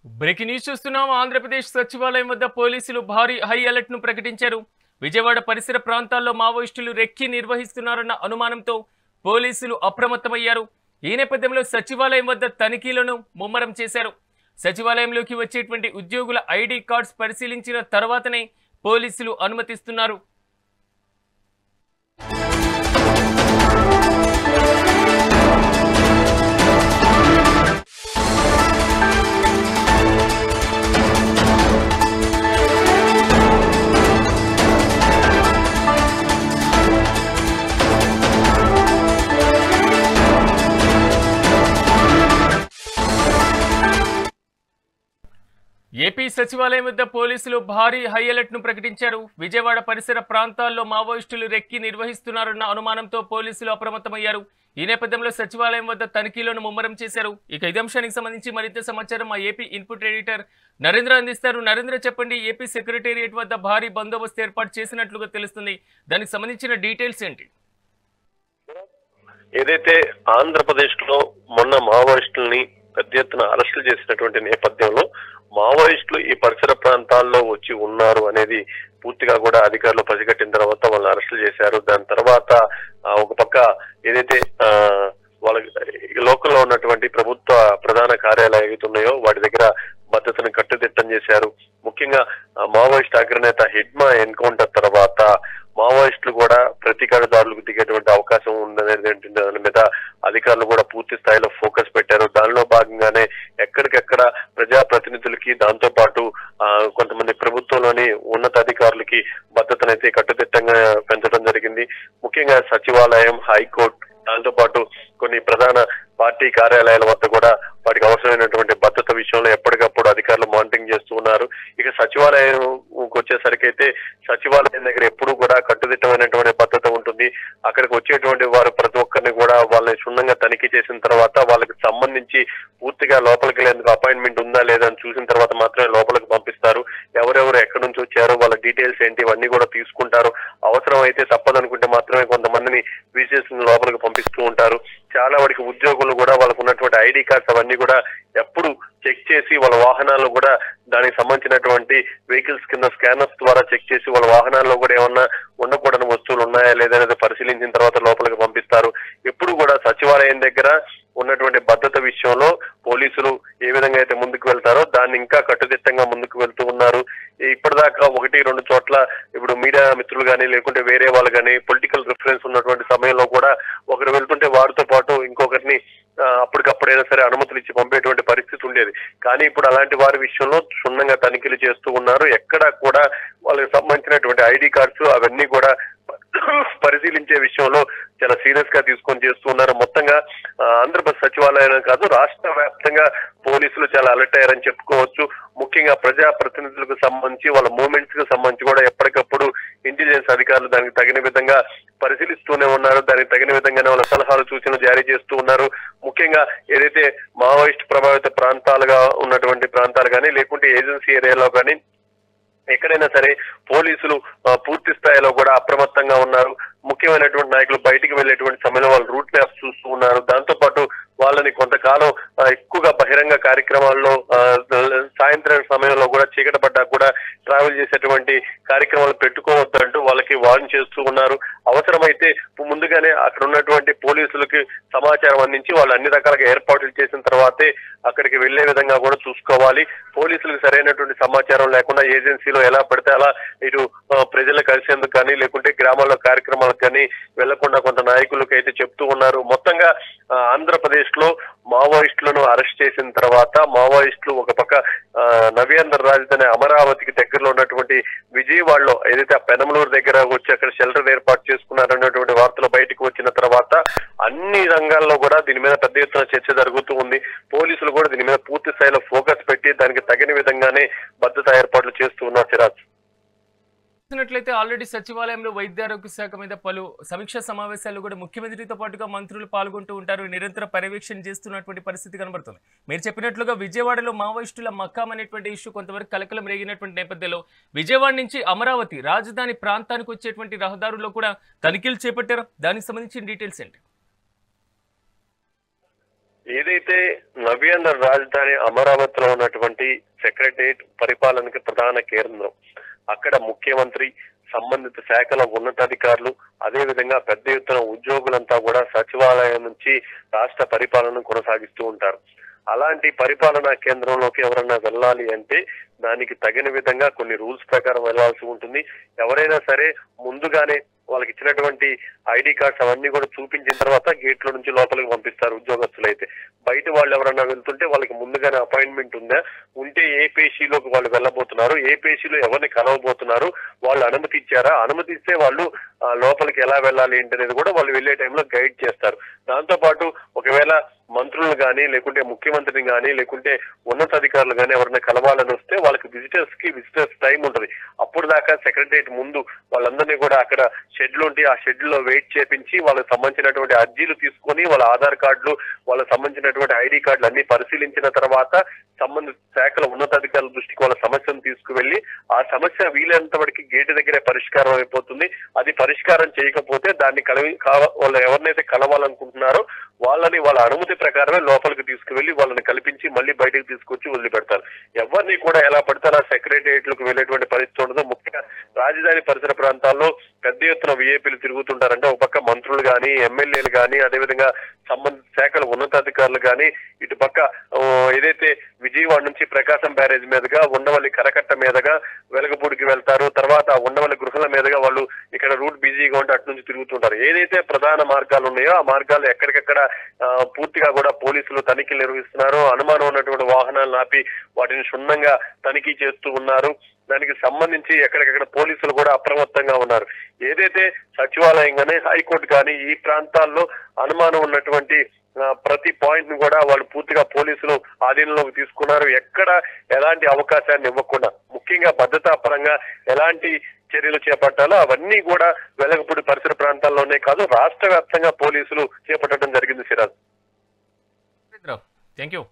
Breaking news చూస్తున్నాం. ఆంధ్రప్రదేశ్ సచివాలయం వద్ద పోలీసులు భారీ హై అలర్ట్ ను ప్రకటించారు. విజయవాడ పరిసర ప్రాంతాల్లో మావోయిస్టులు రెక్కి నిర్వహిస్తున్నారన్న అనుమానంతో పోలీసులు అప్రమత్తమయ్యారు. ఈ నేపథ్యంలో సచివాలయం వద్ద తనిఖీలను ముమ్మరం చేశారు. సచివాలయంలోకి వచ్చేటువంటి ఉద్యోగుల ఐడి కార్డ్స్ పరిశీలించిన తర్వాతనే పోలీసులు అనుమతిస్తున్నారు. ఏపీ సచివాలయం వద్ద పోలీసులు భారీ హై అలర్ట్ ను ప్రకటించారు. విజయవాడ పరిసర ప్రాంతాల్లో మావోయిస్టులు రెక్కి నిర్వహిస్తున్నారన్న అనుమానంతో పోలీసులు అప్రమత్తమయ్యారు. ఈ నేపథ్యంలో సచివాలయం వద్ద తనిఖీలను ముమ్మరం చేశారు. ఇక ఇదే అంశానికి సంబంధించి మరింత సమాచారం మా ఏపీ ఇన్పుట్ ఎడిటర్ నరేంద్ర అందిస్తారు. నరేంద్ర, చెప్పండి, ఏపీ సెక్రటేరియట్ వద్ద భారీ బందోబస్తు ఏర్పాటు చేసినట్లుగా తెలుస్తుంది. దానికి సంబంధించిన డీటెయిల్స్ ఏంటి? ఏదైతే ఆంధ్రప్రదేశ్ లో మొన్న మావోయిస్టుల్ని పెద్ద ఎత్తున అరెస్టులు చేసినటువంటి నేపథ్యంలో మావోయిస్టులు ఈ పరిసర ప్రాంతాల్లో వచ్చి ఉన్నారు అనేది పూర్తిగా కూడా అధికారులు పసిగట్టిన తర్వాత వాళ్ళని అరెస్టులు చేశారు. దాని తర్వాత ఒక పక్క ఏదైతే వాళ్ళ లోకల్లో ఉన్నటువంటి ప్రభుత్వ ప్రధాన కార్యాలయాలు ఏవైతున్నాయో వాటి దగ్గర భద్రతను కట్టుదిట్టం చేశారు. ముఖ్యంగా మావోయిస్ట్ అగ్రనేత హిడ్మా ఎన్కౌంటర్ తర్వాత మావోయిస్టులు కూడా ప్రతీకారదారులకు దిగేటువంటి అవకాశం ఉందనేది దాని మీద అధికారులు కూడా పూర్తి స్థాయిలో ఫోకస్ పెట్టారు. దానిలో భాగంగానే ఎక్కడికెక్కడ ప్రజాప్రతినిధులకి, దాంతో పాటు కొంతమంది ప్రభుత్వంలోని ఉన్నతాధికారులకి భద్రతనైతే కట్టుదిట్టంగా పెంచడం జరిగింది. ముఖ్యంగా సచివాలయం, హైకోర్టు, దాంతో పాటు కొన్ని ప్రధాన పార్టీ కార్యాలయాల వద్ద కూడా వాటికి అవసరమైనటువంటి భద్రత విషయంలో ఎప్పటికప్పుడు అధికారులు మానిటరింగ్ చేస్తూ ఉన్నారు. ఇక సచివాలయం వచ్చేసరికి అయితే సచివాలయం దగ్గర ఎప్పుడు కూడా కట్టుదిట్టమైనటువంటి భద్రత ఉంటుంది. అక్కడికి వచ్చేటువంటి వారు ప్రతి ఒక్కరిని కూడా వాళ్ళని క్షుణ్ణంగా తనిఖీ చేసిన తర్వాత వాళ్ళకి సంబంధించి పూర్తిగా లోపలికి వెళ్ళేందుకు అపాయింట్మెంట్ ఉందా లేదా అని చూసిన తర్వాత మాత్రమే లోపలికి పంపిస్తారు. ఎవరెవరు ఎక్కడి నుంచి వచ్చారో వాళ్ళ డీటెయిల్స్ ఏంటి ఇవన్నీ కూడా తీసుకుంటారు. అవసరం అయితే తప్పదనుకుంటే మాత్రమే కొంతమందిని విజిలెన్స్ లోపలికి పంపిస్తూ ఉంటారు. చాలా వాడికి ఉద్యోగులు కూడా వాళ్ళకు ఉన్నటువంటి ఐడి కార్డ్స్ అవన్నీ కూడా ఎప్పుడు చెక్ చేసి వాళ్ళ వాహనాల్లో కూడా దానికి సంబంధించినటువంటి వెహికల్స్ కింద స్కానర్స్ ద్వారా చెక్ చేసి వాళ్ళ వాహనాల్లో కూడా ఏమన్నా ఉండకూడని వస్తువులు ఉన్నాయా లేదనేది పరిశీలించిన తర్వాత లోపలికి పంపిస్తారు. ఎప్పుడు కూడా సచివాలయం దగ్గర ఉన్నటువంటి భద్రత విషయంలో పోలీసులు ఏ విధంగా అయితే ముందుకు వెళ్తారో దాన్ని ఇంకా కట్టుదిట్టంగా ముందుకు వెళ్తూ ఉన్నారు. ఇప్పటిదాకా 1-2 చోట్ల ఇప్పుడు మీడియా మిత్రులు కానీ లేకుంటే వేరే వాళ్ళు కానీ పొలిటికల్ రిఫరెన్స్ ఉన్నటువంటి సమయంలో కూడా ఒకరు వెళ్తుంటే వారితో పాటు ఇంకొకరిని అప్పటికప్పుడైనా సరే అనుమతులు ఇచ్చి పంపేటువంటి పరిస్థితి ఉండేది. కానీ ఇప్పుడు అలాంటి వారి విషయంలో క్షుణ్ణంగా తనిఖీలు చేస్తూ ఉన్నారు. ఎక్కడా కూడా వాళ్ళకి సంబంధించినటువంటి ఐడి కార్డ్స్ అవన్నీ కూడా పరిశీలించే విషయంలో చాలా సీరియస్ గా తీసుకొని చేస్తున్నారు. మొత్తంగా ఆంధ్రప్రదేశ్ సచివాలయం కాదు, రాష్ట్ర వ్యాప్తంగా పోలీసులు చాలా అలర్ట్ అయ్యారని చెప్పుకోవచ్చు. ముఖ్యంగా ప్రజా ప్రతినిధులకు సంబంధించి వాళ్ళ మూవ్మెంట్స్ కు సంబంధించి కూడా ఎప్పటికప్పుడు ఇంటెలిజెన్స్ అధికారులు దానికి తగిన విధంగా పరిశీలిస్తూనే ఉన్నారు. దానికి తగిన విధంగానే వాళ్ళ సలహాలు, సూచనలు జారీ చేస్తూ ఉన్నారు. ముఖ్యంగా ఏదైతే మావోయిస్ట్ ప్రభావిత ప్రాంతాలుగా ఉన్నటువంటి ప్రాంతాలు కానీ లేకుంటే ఏజెన్సీ ఏరియాలో కానీ ఎక్కడైనా సరే పోలీసులు పూర్తి స్థాయిలో కూడా అప్రమత్తంగా ఉన్నారు. ముఖ్యమైనటువంటి నాయకులు బయటికి వెళ్లేటువంటి సమయంలో వాళ్ళు రూట్ మ్యాప్స్ చూస్తూ ఉన్నారు. దాంతో పాటు వాళ్ళని కొంతకాలం ఎక్కువగా బహిరంగ కార్యక్రమాల్లో సాయంత్రం సమయంలో కూడా చీకటి పడ్డా కూడా ట్రావెల్ చేసేటువంటి కార్యక్రమాలు పెట్టుకోవద్దంటూ వాళ్ళకి వార్న్ చేస్తూ ఉన్నారు. అవసరమైతే ముందుగానే అక్కడ ఉన్నటువంటి పోలీసులకి సమాచారం అందించి వాళ్ళు అన్ని రకాలుగా ఏర్పాట్లు చేసిన తర్వాతే అక్కడికి వెళ్లే విధంగా కూడా చూసుకోవాలి. పోలీసులకు సరైనటువంటి సమాచారం లేకుండా ఏజెన్సీలో ఎలా పడితే అలా ఇటు ప్రజలు కలిసేందుకు కానీ లేకుంటే గ్రామాల్లో కార్యక్రమాలకు కానీ వెళ్లకుండా కొంత నాయకులకు అయితే చెప్తూ ఉన్నారు. మొత్తంగా ఆంధ్రప్రదేశ్ లో మావోయిస్టులను అరెస్ట్ చేసిన తర్వాత మావోయిస్టులు ఒక పక్క నవ్యాంధ్ర రాజధాని అమరావతికి దగ్గరలో ఉన్నటువంటి విజయవాడలో ఏదైతే ఆ పెనమలూరు దగ్గర వచ్చి అక్కడ షెల్టర్ ఏర్పాటు చేసుకున్నారన్నటువంటి వార్తలు బయటకు వచ్చిన తర్వాత అన్ని రంగాల్లో కూడా దీని మీద పెద్ద ఎత్తున చర్చ జరుగుతూ ఉంది. పోలీసులు కూడా దీని మీద పూర్తి స్థాయిలో ఫోకస్ పెట్టి దానికి తగిన విధంగానే భద్రతా ఏర్పాట్లు చేస్తూ ఉన్నారు. సిరాజ్, చూసినట్లయితే ఆల్రెడీ సచివాలయంలో వైద్య ఆరోగ్య శాఖ మీద పలు సమీక్షా సమావేశాలు కూడా ముఖ్యమంత్రితో పాటుగా మంత్రులు పాల్గొంటూ ఉంటారు. నిరంతర పర్యవేక్షణ చేస్తున్నటువంటి పరిస్థితి కనబడుతుంది. మీరు చెప్పినట్లుగా విజయవాడలో మావోయిస్టుల మక్కాం అనేటువంటి ఇష్యూ కొంతవరకు కలకలం రేగినటువంటి నేపథ్యంలో విజయవాడ నుంచి అమరావతి రాజధాని ప్రాంతానికి వచ్చేటువంటి రహదారుల్లో కూడా తనిఖీలు చేపట్టారు. దానికి సంబంధించిన డీటెయిల్స్ ఏంటి? ఏదైతే నవ్యాంధ్ర రాజధాని అమరావతిలో ఉన్నటువంటి సెక్రటరియట్ పరిపాలనకి ప్రధాన కేంద్రం, అక్కడ ముఖ్యమంత్రి, సంబంధిత శాఖల ఉన్నతాధికారులు, అదే విధంగా పెద్ద ఎత్తున ఉద్యోగులంతా కూడా సచివాలయం నుంచి రాష్ట్ర పరిపాలన కొనసాగిస్తూ ఉంటారు. అలాంటి పరిపాలనా కేంద్రంలోకి ఎవరన్నా వెళ్ళాలి అంటే దానికి తగిన విధంగా కొన్ని రూల్స్ ప్రకారం వెళ్లాల్సి ఉంటుంది. ఎవరైనా సరే ముందుగానే వాళ్ళకి ఇచ్చినటువంటి ఐడి కార్డ్స్ అవన్నీ కూడా చూపించిన తర్వాత గేట్ లో నుంచి లోపలికి పంపిస్తారు. ఉద్యోగస్తులు అయితే బయట వాళ్ళు ఎవరైనా వెళ్తుంటే వాళ్ళకి ముందుగానే అపాయింట్మెంట్ ఉందా, ఉంటే ఏ పేషీలోకి వాళ్ళు వెళ్ళబోతున్నారు, ఏ పేషీలో ఎవరిని కలవబోతున్నారు, వాళ్ళు అనుమతి ఇచ్చారా, అనుమతి ఇస్తే వాళ్ళు లోపలికి ఎలా వెళ్ళాలి ఏంటనేది కూడా వాళ్ళు వెళ్లే టైంలో గైడ్ చేస్తారు. దాంతో పాటు ఒకవేళ మంత్రులు కానీ లేకుంటే ముఖ్యమంత్రిని కానీ లేకుంటే ఉన్నతాధికారులు కానీ ఎవరైనా కలవాలని వస్తే వాళ్ళకి విజిటర్స్ టైం ఉంటుంది. అప్పుడు దాకా సెక్రటరియట్ ముందు వాళ్ళందరినీ కూడా అక్కడ షెడ్లు ఉంటే ఆ షెడ్ లో వెయిట్ చేపించి వాళ్ళకి సంబంధించినటువంటి అర్జీలు తీసుకొని వాళ్ళ ఆధార్ కార్డులు, వాళ్ళకి సంబంధించినటువంటి ఐడి కార్డులు అన్ని పరిశీలించిన తర్వాత సంబంధిత శాఖల ఉన్నతాధికారుల దృష్టికి వాళ్ళ సమస్యను తీసుకువెళ్లి ఆ సమస్య వీలైనంత వరకు గేటు దగ్గరే పరిష్కారం అయిపోతుంది. అది పరిష్కారం చేయకపోతే దాన్ని వాళ్ళు ఎవరినైతే కలవాలనుకుంటున్నారో వాళ్ళని వాళ్ళ అనుమతి ప్రకారమే లోపలికి తీసుకువెళ్లి వాళ్ళని కల్పించి మళ్ళీ బయటకు తీసుకొచ్చి వదిలిపెడతారు. ఎవరిని కూడా ఎలా పడతారో సెక్రటరియట్లకు వెళ్ళేటువంటి పరిస్థితి ఉండదు. ముఖ్యంగా రాజధాని పరిసర ప్రాంతాల్లో పెద్ద ఎత్తున విఐపీలు తిరుగుతుంటారంటే ఒక పక్క మంత్రులు కానీ, ఎమ్మెల్యేలు కానీ, అదేవిధంగా సంబంధిత శాఖల ఉన్నతాధికారులు కానీ, ఇటు పక్క ఏదైతే విజయవాడ నుంచి ప్రకాశం బ్యారేజ్ మీదుగా ఉండవల్లి కరకట్ట మీదుగా వెలగపూడికి వెళ్తారు. తర్వాత ఉండవల్లి గృహాల మీదుగా వాళ్ళు ఇక్కడ రూట్ బిజీగా ఉంటే అటు నుంచి తిరుగుతుంటారు. ఏదైతే ప్రధాన మార్గాలు ఉన్నాయో ఆ మార్గాలు ఎక్కడికక్కడ పూర్తిగా కూడా పోలీసులు తనిఖీలు నిర్వహిస్తున్నారు. అనుమానం ఉన్నటువంటి వాహనాలను ఆపి వాటిని క్షుణ్ణంగా తనిఖీ చేస్తూ ఉన్నారు. దానికి సంబంధించి ఎక్కడికక్కడ పోలీసులు కూడా అప్రమత్తంగా ఉన్నారు. ఏదైతే సచివాలయం కానీ, హైకోర్టు కానీ ఈ ప్రాంతాల్లో అనుమానం ఉన్నటువంటి ప్రతి పాయింట్ ను కూడా వాళ్ళు పూర్తిగా పోలీసులు ఆధీనంలోకి తీసుకున్నారు. ఎక్కడ ఎలాంటి అవకాశాన్ని ఇవ్వకుండా ముఖ్యంగా భద్రతా పరంగా ఎలాంటి చర్యలు చేపట్టాలో అవన్నీ కూడా వెలగపూడి పరిసర ప్రాంతాల్లోనే కాదు రాష్ట్ర వ్యాప్తంగా పోలీసులు చేపట్టడం జరిగింది. Siraj, thank you.